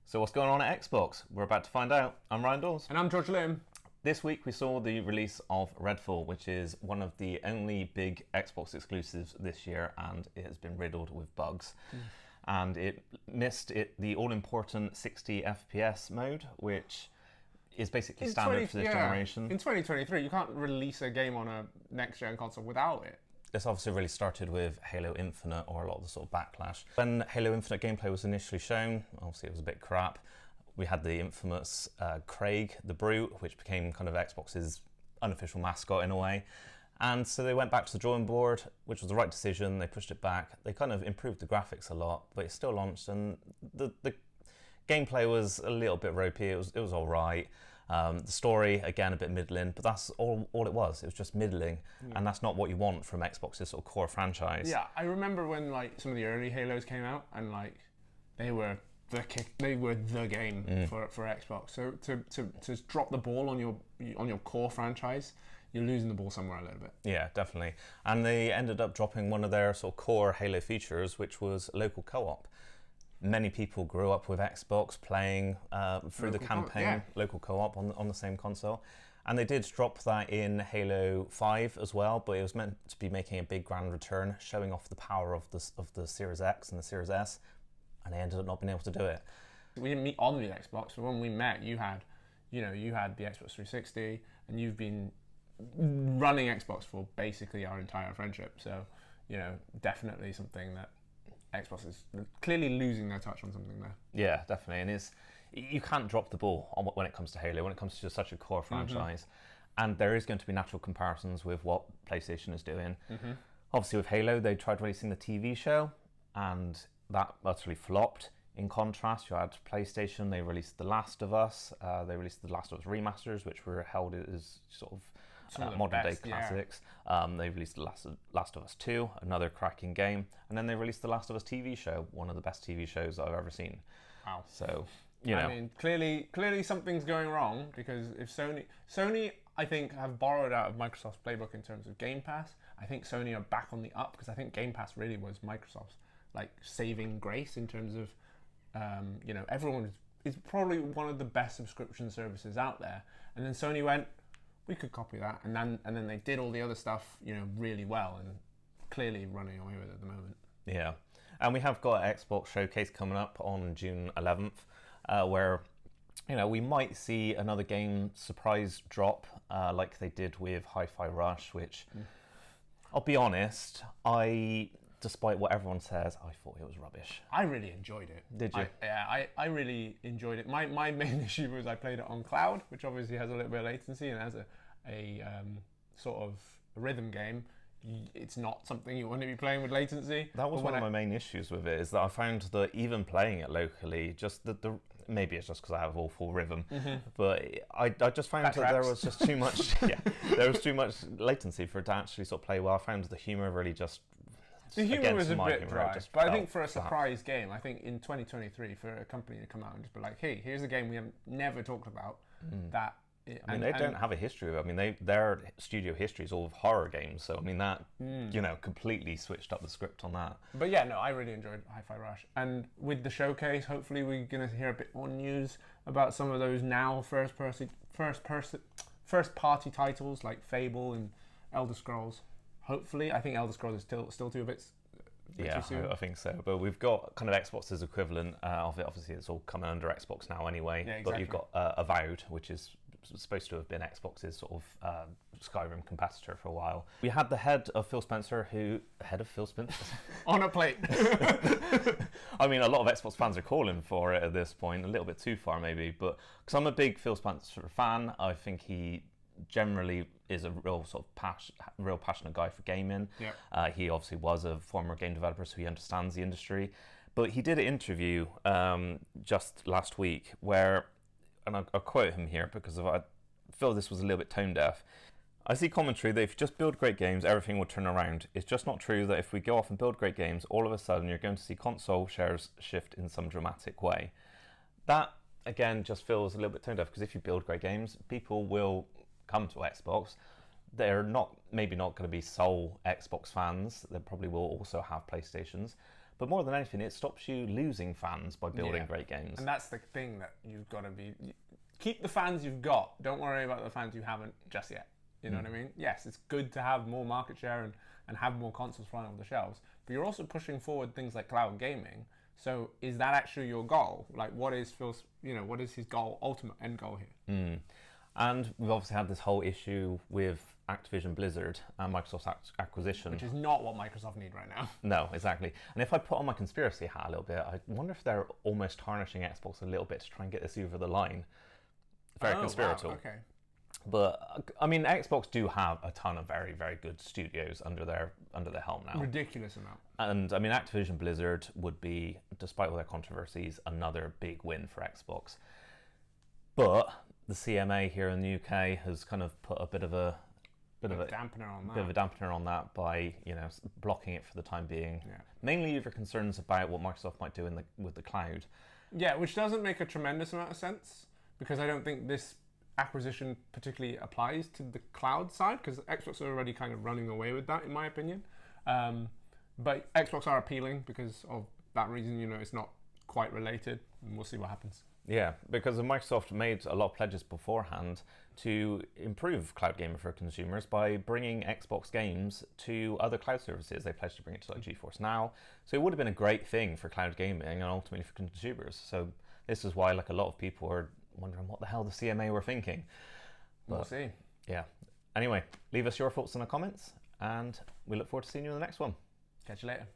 So what's going on at Xbox? We're about to find out. I'm Ryan Dawes. And I'm George Lim. This week we saw the release of Redfall, which is one of the only big Xbox exclusives this year, and it has been riddled with bugs. And it missed the all-important 60 FPS mode, which is basically standard for this generation. In 2023, you can't release a game on a next-gen console without it. This obviously really started with Halo Infinite, or a lot of the sort of backlash. When Halo Infinite gameplay was initially shown, obviously it was a bit crap. We had the infamous Craig, the Brute, which became kind of Xbox's unofficial mascot in a way. And so they went back to the drawing board, which was the right decision. They pushed it back. They kind of improved the graphics a lot, but it still launched, and the gameplay was a little bit ropey. It was all right. The story, again, a bit middling, but that's all it was. It was just middling, and that's not what you want from Xbox's sort of core franchise. Yeah, I remember when like some of the early Halos came out, and like they were the game for Xbox. So to drop the ball on your core franchise, you're losing the ball somewhere a little bit. Yeah, definitely. And they ended up dropping one of their sort of core Halo features, which was local co-op. Many people grew up with Xbox playing through the campaign, local co-op on the same console. And they did drop that in Halo 5 as well, but it was meant to be making a big grand return, showing off the power of the Series X and the Series S, and they ended up not being able to do it. We didn't meet on the Xbox, but when we met, you had the Xbox 360, and you've been running Xbox for basically our entire friendship. So, definitely something that Xbox is clearly losing their touch on something there. Yeah, definitely. And you can't drop the ball when it comes to Halo, when it comes to just such a core franchise. And there is going to be natural comparisons with what PlayStation is doing. Obviously with Halo, they tried releasing the TV show, and that utterly flopped. In contrast, you had PlayStation, they released The Last of Us. They released The Last of Us remasters, which were held as sort of modern day classics. They released The Last of Us 2, another cracking game. And then they released The Last of Us TV show, one of the best TV shows I've ever seen. Wow. So, I mean, clearly something's going wrong, because if Sony, I think, have borrowed out of Microsoft's playbook in terms of Game Pass. I think Sony are back on the up, because I think Game Pass really was Microsoft's saving grace in terms of, everyone is probably one of the best subscription services out there. And then Sony went, we could copy that, and then they did all the other stuff, really well, and clearly running away with it at the moment. Yeah, and we have got an Xbox Showcase coming up on June 11th, where we might see another game surprise drop, like they did with Hi-Fi Rush, which I'll be honest, despite what everyone says, I thought it was rubbish. I really enjoyed it. Did you? I really enjoyed it. My main issue was I played it on cloud, which obviously has a little bit of latency, and as a sort of rhythm game, it's not something you want to be playing with latency. That was one of my main issues with it, is that I found that even playing it locally, just maybe it's just because I have awful rhythm, but I just found that there was just too much. There was too much latency for it to actually sort of play well. I found the humor really just. The humour was a bit dry, but I think for a surprise game, I think in 2023, for a company to come out and just be like, hey, here's a game we have never talked about, that... they don't have a history of it. I mean, their studio history is all of horror games, so I mean that, completely switched up the script on that. But yeah, no, I really enjoyed Hi-Fi Rush. And with the showcase, hopefully we're going to hear a bit more news about some of those now first-party titles like Fable and Elder Scrolls. Hopefully, I think Elder Scrolls is still too too soon. I think so. But we've got kind of Xbox's equivalent of it. Obviously, it's all coming under Xbox now anyway. Yeah, exactly. But you've got Avowed, which is supposed to have been Xbox's sort of Skyrim competitor for a while. We had the head of Phil Spencer on a plate. I mean, a lot of Xbox fans are calling for it at this point, a little bit too far maybe. But because I'm a big Phil Spencer fan, I think he generally is a real sort of real passionate guy for gaming. Yeah. He obviously was a former game developer, so he understands the industry. But he did an interview just last week where, and I'll quote him here because I feel this was a little bit tone deaf. I see commentary that if you just build great games, everything will turn around. It's just not true that if we go off and build great games, all of a sudden you're going to see console shares shift in some dramatic way. That, again, just feels a little bit tone deaf, because if you build great games, people will come to Xbox. They're maybe not going to be sole Xbox fans. They probably will also have PlayStations, But more than anything, it stops you losing fans by building great games. And that's the thing that you've got to keep the fans you've got. Don't worry about the fans you haven't just yet. You know what I mean? Yes, it's good to have more market share and have more consoles flying off the shelves, but you're also pushing forward things like cloud gaming. So is that actually your goal? Like, what is Phil's, what is his goal, ultimate end goal here? And we've obviously had this whole issue with Activision Blizzard and Microsoft's acquisition. Which is not what Microsoft need right now. No, exactly. And if I put on my conspiracy hat a little bit, I wonder if they're almost tarnishing Xbox a little bit to try and get this over the line. Very conspiratorial. Wow, okay. But I mean, Xbox do have a ton of very, very good studios under their helm now. Ridiculous amount. And I mean, Activision Blizzard would be, despite all their controversies, another big win for Xbox. But the CMA here in the UK has kind of put a bit of a dampener on that by blocking it for the time being. Yeah. Mainly over concerns about what Microsoft might do with the cloud. Yeah, which doesn't make a tremendous amount of sense, because I don't think this acquisition particularly applies to the cloud side, because Xbox are already kind of running away with that, in my opinion. But Xbox are appealing because of that reason. It's not quite related, and we'll see what happens. Yeah, because Microsoft made a lot of pledges beforehand to improve cloud gaming for consumers by bringing Xbox games to other cloud services. They pledged to bring it to like GeForce Now. So it would have been a great thing for cloud gaming and ultimately for consumers. So this is why a lot of people are wondering what the hell the CMA were thinking. But, we'll see. Yeah. Anyway, leave us your thoughts in the comments, and we look forward to seeing you in the next one. Catch you later.